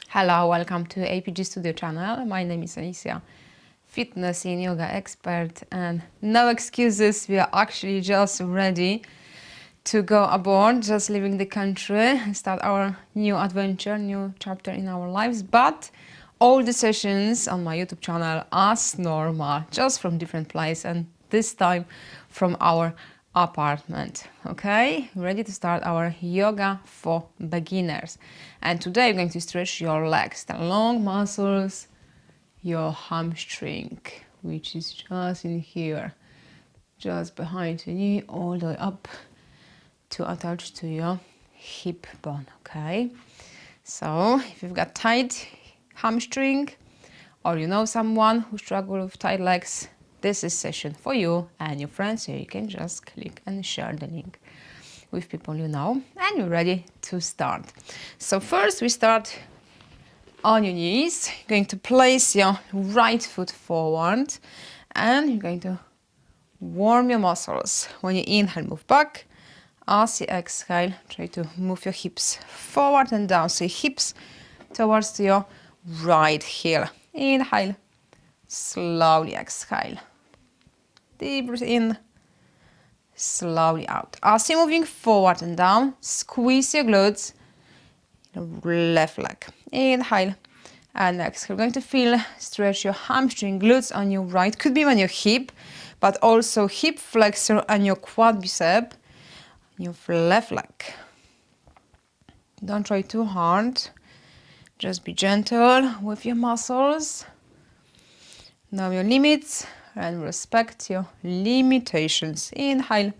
Hello, welcome to APG.STUDIO channel. My name is Alicia, fitness and yoga expert, and no excuses. We are actually just ready to go aboard, just leaving the country and start our new adventure, new chapter in our lives. But all the sessions on my YouTube channel as normal, just from different place, and this time from our apartment. Okay, ready to start our yoga for beginners. And today we're going to stretch your legs, the long muscles, your hamstring, which is just in here, just behind the knee, all the way up to attach to your hip bone. Okay, so if you've got tight hamstring, or you know someone who struggles with tight legs, this is session for you and your friends, so you can just click and share the link with people you know, and you're ready to start. So first we start on your knees. You're going to place your right foot forward and you're going to warm your muscles. When you inhale, move back. As you exhale, try to move your hips forward and down, so your hips towards your right heel. Inhale, slowly exhale. Deep breath in, slowly out. As you're moving forward and down, squeeze your glutes, left leg. Inhale and exhale. You're going to feel, stretch your hamstring, glutes on your right. Could be on your hip, but also hip flexor and your quadricep, your left leg. Don't try too hard. Just be gentle with your muscles. Know your limits and respect your limitations. Inhale,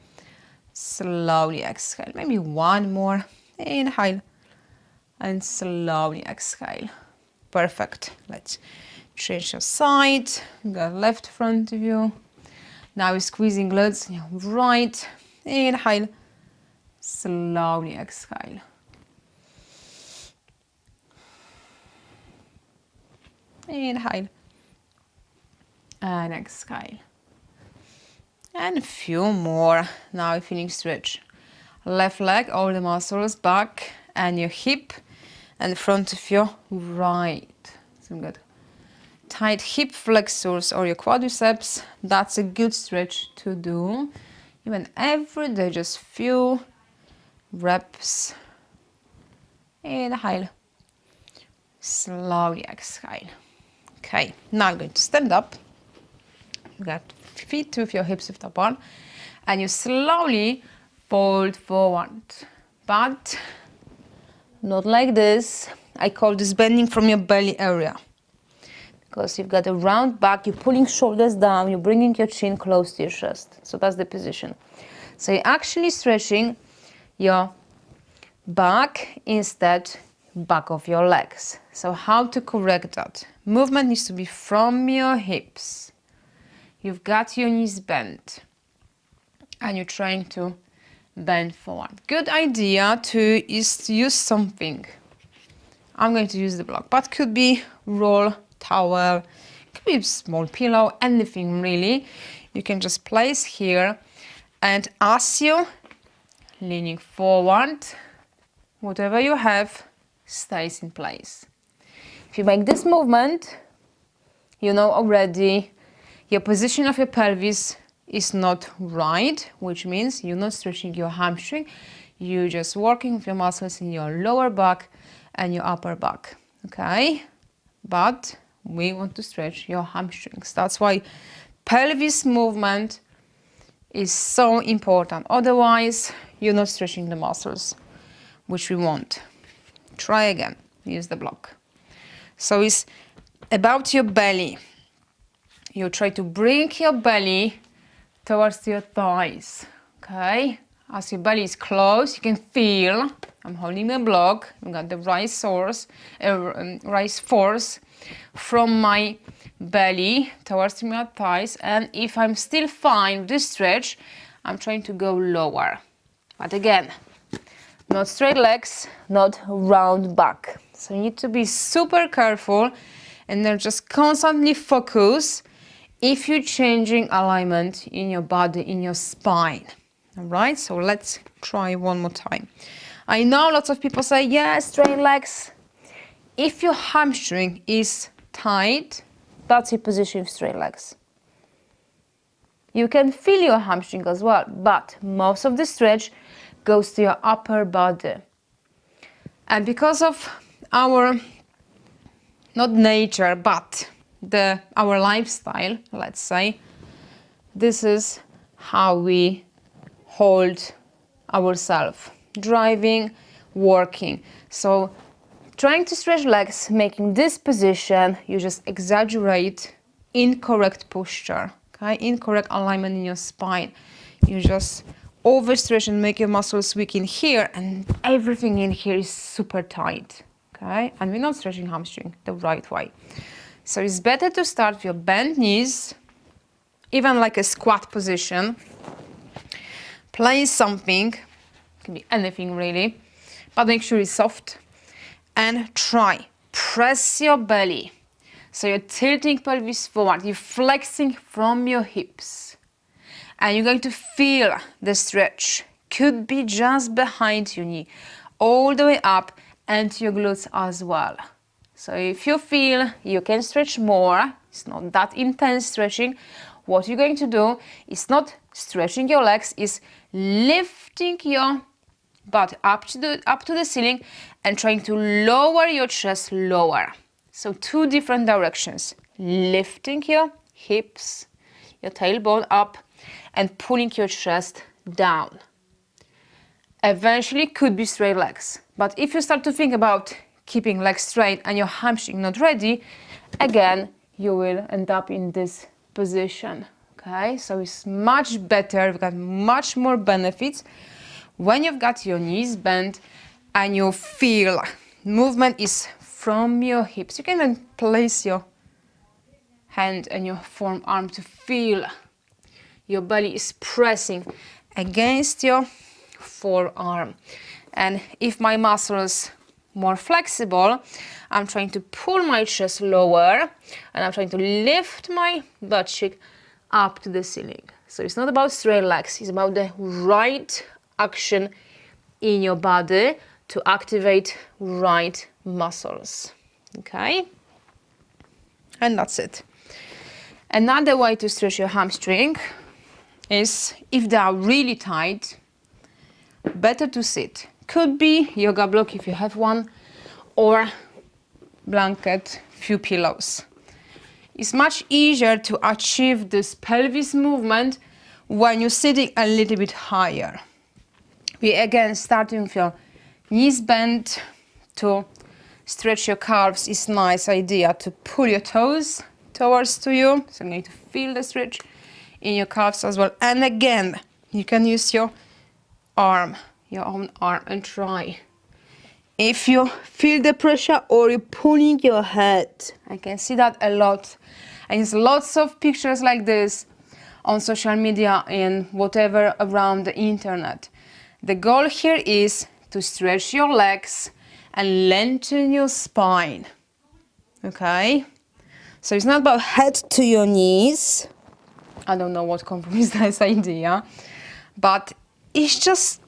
slowly exhale. Maybe one more. Inhale and slowly exhale. Perfect. Let's change your side. You got left front of you. Now we're squeezing glutes. Right. Inhale, slowly exhale. Inhale and exhale. And a few more. Now you're feeling stretch. Left leg, all the muscles, back and your hip and the front of your right. So good. Tight hip flexors or your quadriceps. That's a good stretch to do. Even every day, just few reps. Inhale. Slowly exhale. Okay, now I'm going to stand up. You got feet with your hips width apart, and you slowly fold forward, but not like this. I call this bending from your belly area, because you've got a round back, you're pulling shoulders down, you're bringing your chin close to your chest. So that's the position. So you're actually stretching your back instead back of your legs. So how to correct that? Movement needs to be from your hips. You've got your knees bent and you're trying to bend forward. Good idea is to use something. I'm going to use the block, but could be roll, towel, could be a small pillow, anything really. You can just place here, and as you're leaning forward, whatever you have stays in place. If you make this movement, you know already your position of your pelvis is not right, which means you're not stretching your hamstring. You're just working with your muscles in your lower back and your upper back, okay? But we want to stretch your hamstrings. That's why pelvis movement is so important. Otherwise, you're not stretching the muscles, which we want. Try again. Use the block. So it's about your belly. You try to bring your belly towards your thighs, okay? As your belly is closed, you can feel, I'm holding the block, I've got the rise force from my belly towards my thighs, and if I'm still fine with this stretch, I'm trying to go lower. But again, not straight legs, not round back. So you need to be super careful and then just constantly focus if you're changing alignment in your body, in your spine. All right, so let's try one more time. I know lots of people say, yeah, straight legs. if your hamstring is tight, that's your position of straight legs. You can feel your hamstring as well, but most of the stretch goes to your upper body. And because of our, not nature, but our lifestyle, let's say, this is how we hold ourselves, driving, working. So trying to stretch legs, making this position, you just exaggerate incorrect posture, okay? Incorrect alignment in your spine. You just overstretch and make your muscles weak in here, and everything in here is super tight, okay? And we're not stretching hamstring the right way. So it's better to start with your bent knees, even like a squat position. Place something, can be anything really, but make sure it's soft. And try, press your belly. So you're tilting pelvis forward, you're flexing from your hips. And you're going to feel the stretch. Could be just behind your knee, all the way up, and your glutes as well. So if you feel you can stretch more, it's not that intense stretching, what you're going to do is not stretching your legs, is lifting your butt up to the ceiling and trying to lower your chest lower. So two different directions. Lifting your hips, your tailbone up, and pulling your chest down. Eventually could be straight legs. But if you start to think about keeping legs straight and your hamstring not ready, again, you will end up in this position. Okay, so it's much better, you've got much more benefits when you've got your knees bent and you feel movement is from your hips. You can then place your hand and your forearm to feel your belly is pressing against your forearm. And if my muscles more flexible, I'm trying to pull my chest lower and I'm trying to lift my butt cheek up to the ceiling. So it's not about straight legs, it's about the right action in your body to activate right muscles. Okay? And that's it. Another way to stretch your hamstring is, if they are really tight, better to sit. Could be yoga block if you have one, or blanket, few pillows. It's much easier to achieve this pelvis movement when you're sitting a little bit higher. We again starting with your knees bent. To stretch your calves is nice idea to pull your toes towards to you. So I'm going to feel the stretch in your calves as well. And again, you can use your arm, your own arm, and try. If you feel the pressure or you're pulling your head, I can see that a lot. And there's lots of pictures like this on social media and whatever around the internet. The goal here is to stretch your legs and lengthen your spine. Okay? So it's not about head to your knees. I don't know what comes from this idea, but it's just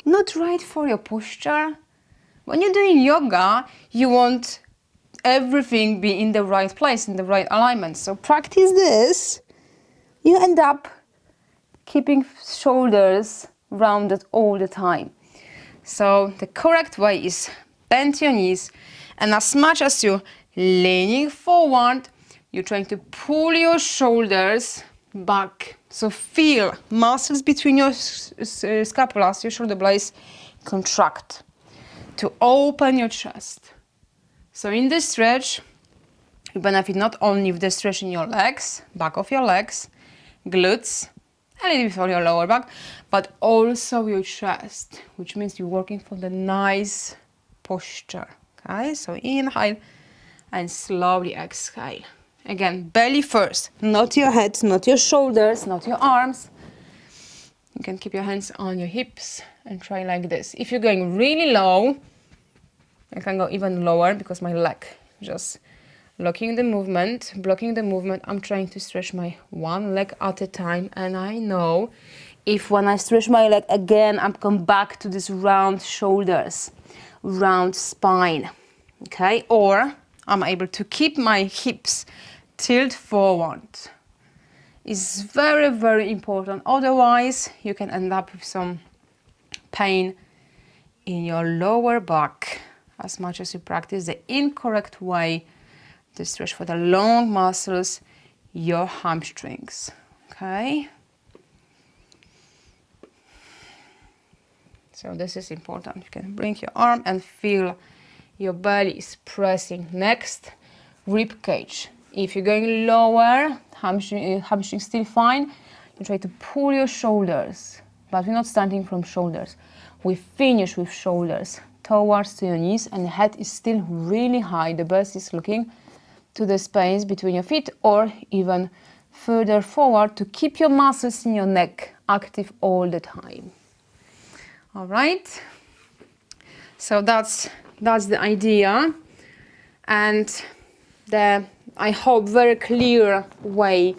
not right for your posture. When you're doing yoga, you want everything be in the right place, in the right alignment. So practice this. You end up keeping shoulders rounded all the time. So the correct way is bend your knees, and as much as you're leaning forward, you're trying to pull your shoulders back. So feel muscles between your scapulas, your shoulder blades, contract to open your chest. So in this stretch, you benefit not only with the stretch in your legs, back of your legs, glutes, a little bit for your lower back, but also your chest, which means you're working for the nice posture. Okay, so inhale and slowly exhale. Again, belly first, not your head, not your shoulders, not your arms. You can keep your hands on your hips and try like this. If you're going really low, I can go even lower because my leg just blocking the movement. I'm trying to stretch my one leg at a time, and I know if when I stretch my leg again, I'm come back to this round shoulders, round spine. okay? Or I'm able to keep my hips tilt forward. It's very, very important. Otherwise, you can end up with some pain in your lower back as much as you practice the incorrect way to stretch for the long muscles, your hamstrings, okay? So this is important. You can bring your arm and feel your belly is pressing. Next, rib cage. If you're going lower, hamstring still fine, you try to pull your shoulders, but we're not starting from shoulders. We finish with shoulders towards to your knees, and the head is still really high. The best is looking to the space between your feet or even further forward to keep your muscles in your neck active all the time. All right, so that's the idea, and the, I hope, very clear way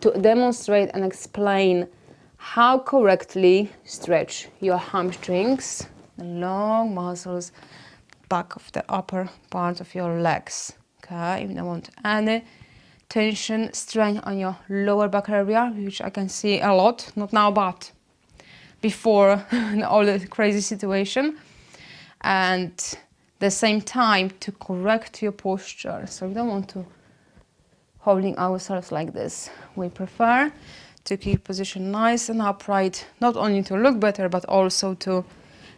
to demonstrate and explain how correctly stretch your hamstrings, the long muscles back of the upper part of your legs. Okay, you don't want any tension, strain on your lower back area, which I can see a lot, not now, but before all the crazy situation. And the same time to correct your posture. So we don't want to holding ourselves like this. We prefer to keep position nice and upright, not only to look better, but also to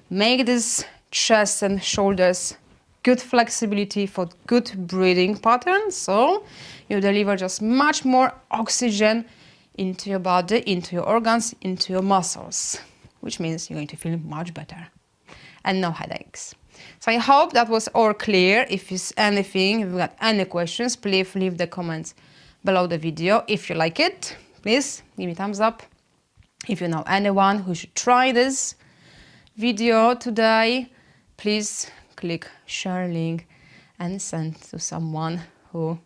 make this chest and shoulders good flexibility for good breathing pattern. So you deliver just much more oxygen into your body, into your organs, into your muscles, which means you're going to feel much better and no headaches. So I hope that was all clear. If it's anything, if you've got any questions, please leave the comments below the video. If you like it, please give me a thumbs up. If you know anyone who should try this video today, please click share link and send to someone who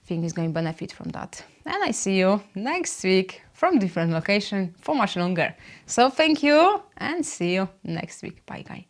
thinks is going to benefit from that. And I see you next week from different location for much longer. So thank you and see you next week. Bye guys.